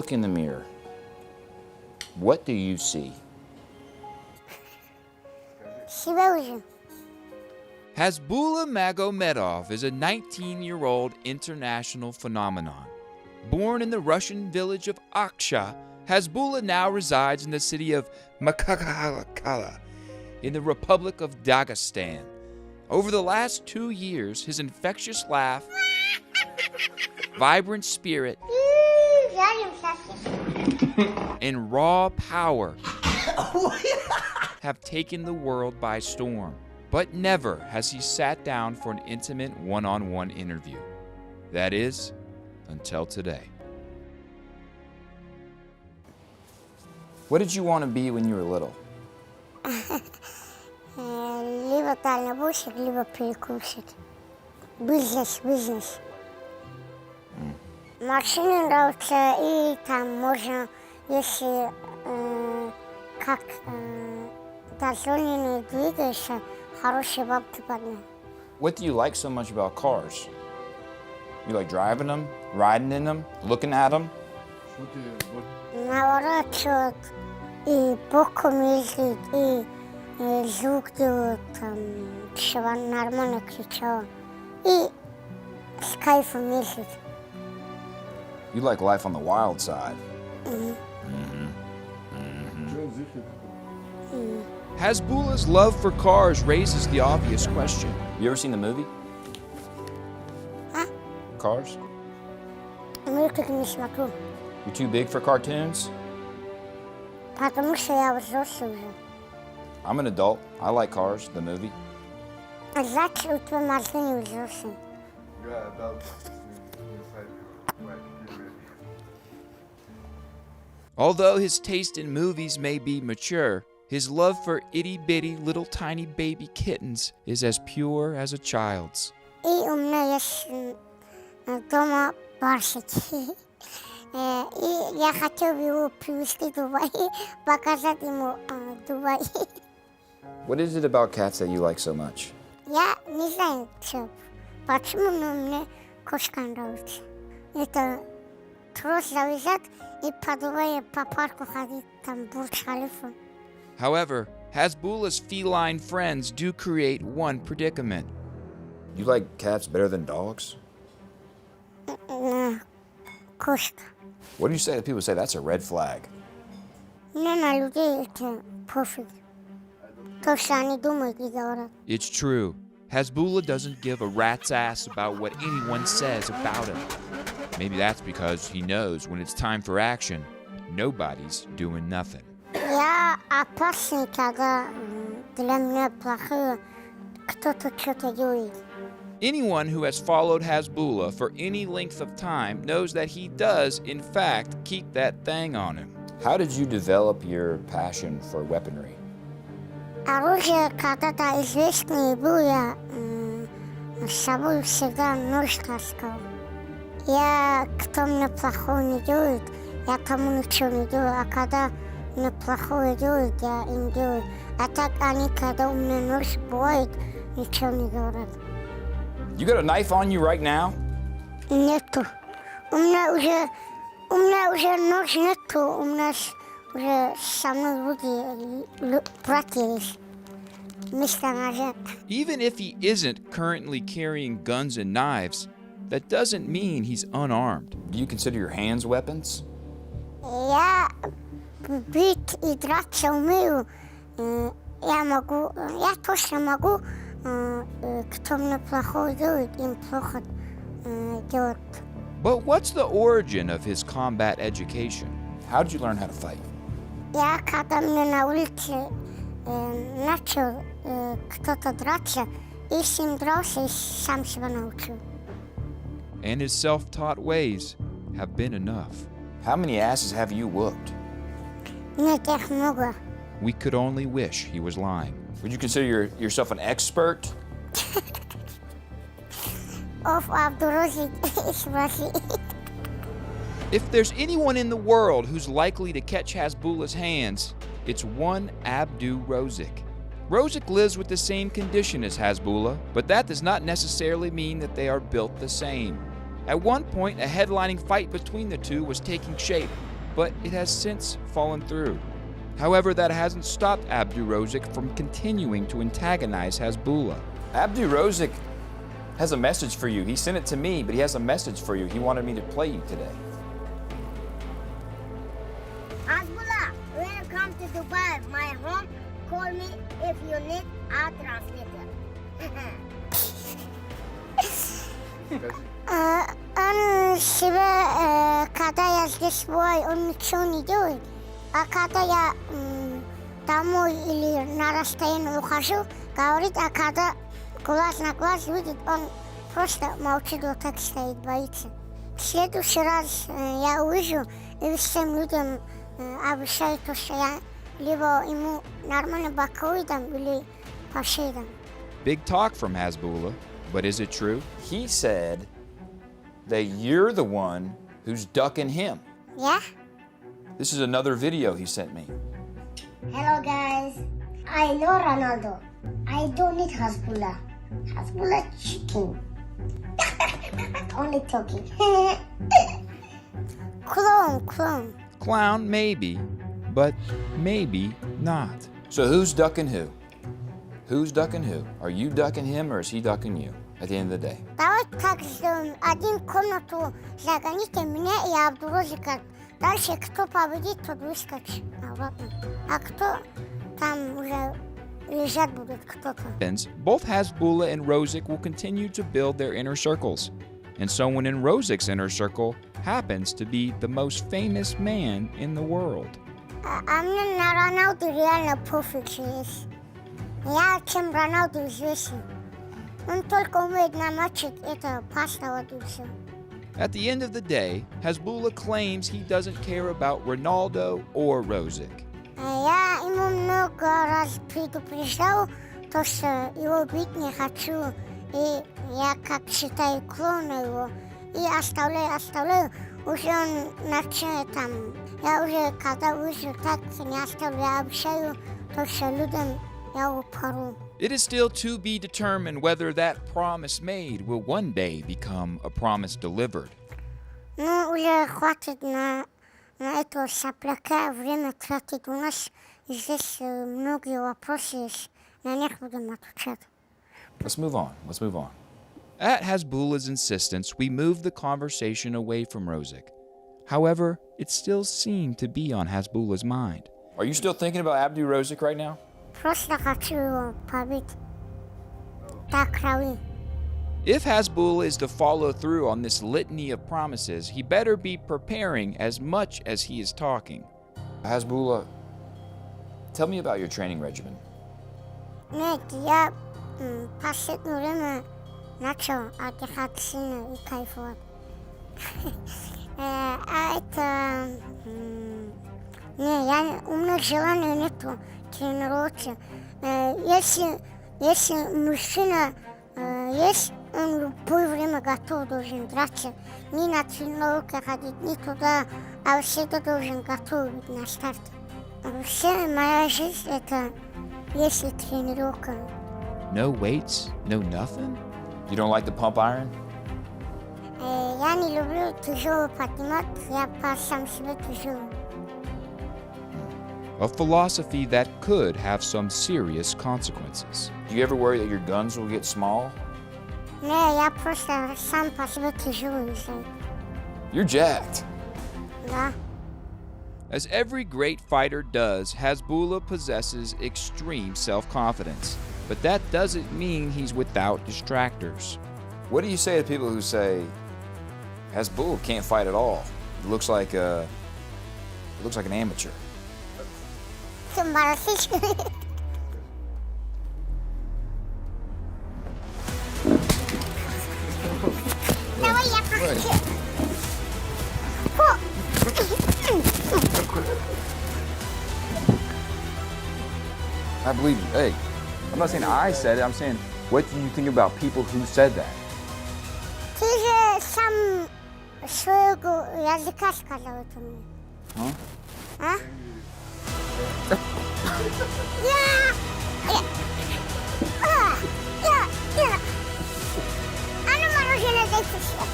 look in the mirror, what do you see? Hasbulla Magomedov is a 19-year-old international phenomenon. Born in the Russian village of Aksha, Hasbulla now resides in the city of Makakala in the Republic of Dagestan. Over the last 2 years, his infectious laugh, vibrant spirit, and raw power have taken the world by storm. But never has he sat down for an intimate one-on-one interview. That is, until today. What did you want to be when you were little? Либо дальнобойщик, либо перекупщик. Бизнес. Машины нравятся, и там можно, если как дозволенный двигаешься, хорошие бабки поднять. What do you like so much about cars? You like driving them, riding in them, looking at them? Наворачивают, и боком ездит, и звук делают, там, чтобы нормально кричало. И с кайфом ездит. You like life on the wild side. Hasbulla's love for cars raises the obvious question. You ever seen the movie? Huh? Cars? Америка не смотрю, You're too big for cartoons? потому что я взрослый уже. I'm an adult. I like Cars, the movie. А значит, у тебя мозги не взрослые. Although his taste in movies may be mature, his love for itty-bitty little tiny baby kittens is as pure as a child's. И у меня есть дома барсики. И я хотел его привезти в Дубай, показать ему Дубай. What is it about cats that you like so much? Я не знаю, почему, но мне кошка нравится. Это трос завязать и по Дубаю по парку ходить, там Бурдж-Халифа. However, Hasbulla's feline friends do create one predicament. You like cats better than dogs? Кошка. What do you say to people who say that's a red flag? Мне на людей это пофиг. То, что они думают и говорят. It's true. Hasbulla doesn't give a rat's ass about what anyone says about him. Maybe that's because he knows when it's time for action, nobody's doing nothing. Я опасный, когда для меня плохое, кто-то что-то делает. Anyone who has followed Hasbulla for any length of time knows that he does, in fact, keep that thing on him. How did you develop your passion for weaponry? Оружие когда-то известное было, я с собой всегда нож таскал. Я, кто мне плохого не делает, я тому ничего не делаю, а когда мне плохое делают, я им делаю. А так они, когда у меня нож бывает, ничего не говорят. You got a knife on you right now? Нету. У меня уже нож нету, у меня уже со мной люди, братья есть. Вместо ножа. Even if he isn't currently carrying guns and knives, that doesn't mean he's unarmed. Do you consider your hands weapons? Я бить и драться умею. Я точно могу, кто мне плохое делает, им плохо делать. But what's the origin of his combat education? How did you learn how to fight? Я когда мне на улице начал кто-то драться, и с ним дрался, и сам себя научил. And his self-taught ways have been enough. How many asses have you whooped? Нет, их много. We could only wish he was lying. Would you consider yourself an expert? Оф, Абдурозик, спроси. If there's anyone in the world who's likely to catch Hasbulla's hands, it's one Abdu Rozik. Rozik lives with the same condition as Hasbulla, but that does not necessarily mean that they are built the same. At one point, a headlining fight between the two was taking shape. but it has since fallen through. However, that hasn't stopped Abdurozak from continuing to antagonize Hasbulla. Abdurozak has a message for you. He sent it to me, but he has a message for you. He wanted me to play you today. Hasbulla, when you come to Dubai, my home, call me if you need a translator. أنا شبه كذا يجلس بوي أمشوني دوي أكذا تامو اللي نارستين وخشوا قاوريت أكذا глаз видит, он просто молчит вот так стоит, боится. В следующий раз я увижу и всем людям обещаю то, что я либо ему нормально боковой дам или по шее дам. Big talk from Hasbulla, but is it true? He said that you're the one who's ducking him. Yeah? This is another video he sent me. Hello guys, I know Ronaldo. I don't need Hasbulla. Hasbulla chicken. Only talking. Clone. Clown, maybe, but maybe not. So who's ducking who? Who's ducking who? Are you ducking him or is he ducking you at the end of the day? Давай так сделаем. Один комнату загоните меня и Абдурозика. Дальше кто победит, тот выскочит обратно. А кто там уже лежать будет кто-то. Both Hasbulla and Rozak will continue to build their inner circles. And someone in Rozak's inner circle happens to be the most famous man in the world. А мне на Роналду реально пофиг есть. Я чем Роналду известен. Он только умеет намочить это паста вот и все. At the end of the day, Hasbulla claims he doesn't care about Ronaldo or Rozak. Я ему много раз предупреждал, то, что его бить не хочу, и я как считаю клона его, и оставляю, уже он начинает там, я уже когда вижу так не оставляю, обещаю, то, что людям я его пору. It is still to be determined whether that promise made will one day become a promise delivered. Ну, уже хватит на этого сопляка время тратить. У нас здесь многие вопросы есть, на них будем отвечать. Let's move on. At Hasbulla's insistence, we moved the conversation away from Rozak. However, it still seemed to be on Hasbulla's mind. Are you still thinking about Abdurozak right now? Просто хочу его побить. Так крови. If Hasbulla is to follow through on this litany of promises, he better be preparing as much as he is talking. Hasbulla, tell me about your training regimen. Нет, я последнее время начал отдыхать сильно и кайфовать. А это... у меня желания нету тренироваться. Если мужчина есть, он в любое время готов должен драться. Не на тренировку ходить, не туда, а всегда должен готов быть на старте. Вся моя жизнь это если тренировка. No weights? No nothing? You don't like the pump iron? Я не люблю тяжело поднимать, я сам себе тяжелый. A philosophy that could have some serious consequences. Do you ever worry that your guns will get small? Не, я просто сам по себе тяжелый. You're jacked. Да. As every great fighter does, Hasbulla possesses extreme self-confidence. But that doesn't mean he's without distractors. What do you say to people who say, Hasbulla can't fight at all? It looks like an amateur. Давай я покажу. I believe you. Hey, I'm not saying I said it. I'm saying, what do you think about people who said that? Ты же сам своего языка сказал это мне. Huh? А? Оно мороженое дайте сюда.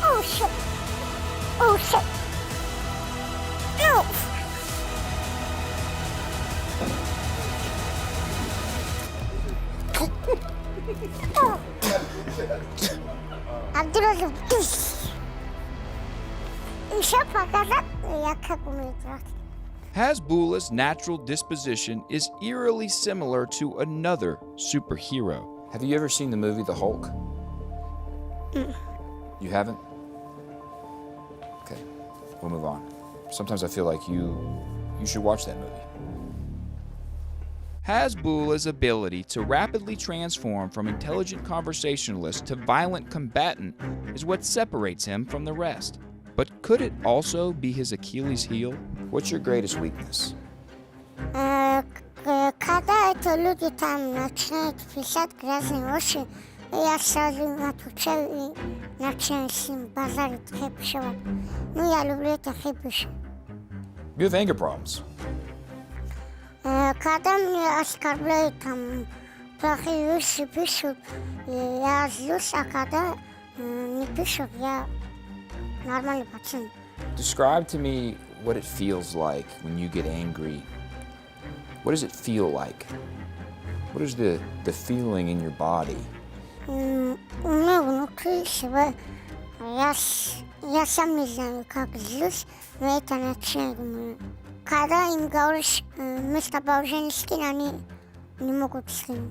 Oh shit. показать, как умеет драться. Hasbulla's natural disposition is eerily similar to another superhero. Have you ever seen the movie The Hulk? You haven't? Okay, we'll move on. Sometimes I feel like you should watch that movie. Hasbulla's ability to rapidly transform from intelligent conversationalist to violent combatant is what separates him from the rest. But could it also be his Achilles heel? What's your greatest weakness? Когда это люди там начинают писать грязные вещи, я сразу отвечаю и начинаю с ним базарить, хэпишевать. Ну, я люблю это хэпиш. You have anger problems. Когда мне оскорбляют там плохие вещи, пишут, я злюсь, а когда не пишут, я нормальный пацан. Describe to me what it feels like when you get angry. What does it feel like? What is the feeling in your body? У меня внутри себя, я сам не знаю, как злюсь, но это начинает у меня. Когда им говоришь, мы с тобой уже не скинем, они не могут скинуть.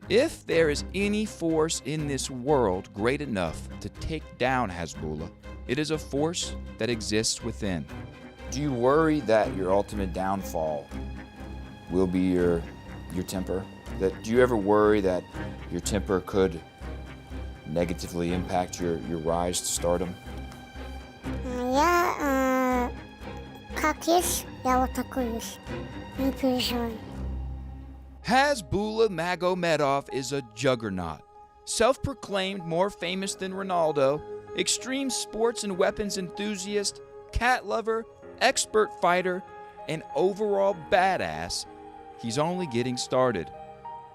If there is any force in this world great enough to take down Hasbulla, it is a force that exists within. Do you worry that your ultimate downfall will be your temper? Do you ever worry that your temper could negatively impact your rise to stardom? Я как есть, я вот такой есть. Не переживай. Hasbulla Magomedov is a juggernaut. Self-proclaimed more famous than Ronaldo, extreme sports and weapons enthusiast, cat lover, expert fighter, and overall badass, he's only getting started.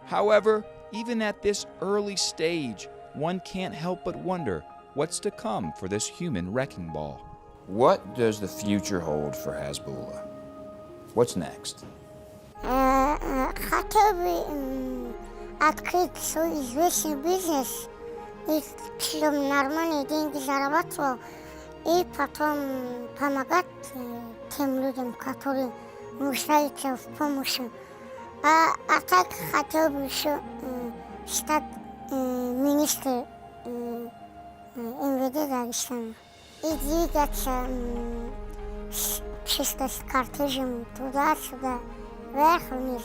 However, even at this early stage, one can't help but wonder what's to come for this human wrecking ball. What does the future hold for Hasbulla? What's next? Хотел бы открыть свой известный бизнес, и чтобы нормальные деньги зарабатывал, и потом помогать тем людям, которые нуждаются в помощи. А так хотел бы еще стать министром МВД Дагестана и двигаться чисто с кортежем туда-сюда, вверх-вниз.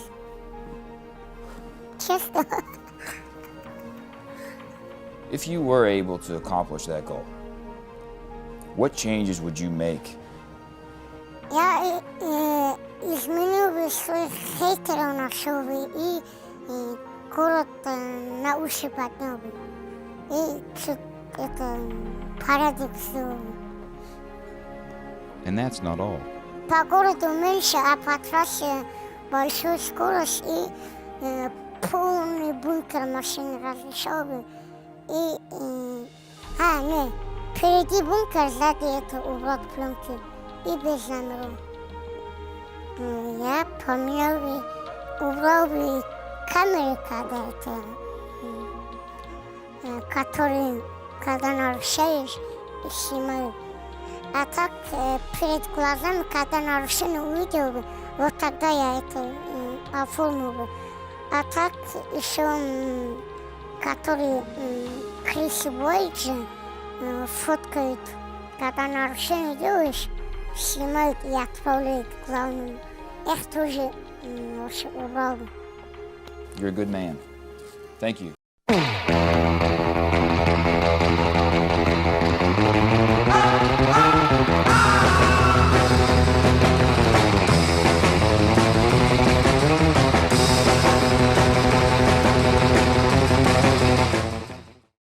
Честно. If you were able to accomplish that goal, what changes would you make? Я изменил бы своих хейтеров, нашел бы и город на уши поднял бы. И тут это порядок сделал бы. And that's not all. По городу меньше, а по трассе большую скорость и полный бункер машин разрешал бы. И, нет, впереди бункер, сзади это убрать пленки и без номеров. Я поменял бы, убрал бы камеры, когда это, которые, когда нарушаешь, снимают. А так перед глазами, когда нарушение увидел бы, вот тогда я это оформил бы. А так еще, которые Криси Бойджи фоткают, когда нарушение делаешь, снимают и отправляют главному. Их тоже убрал бы. You're a good man. Thank you.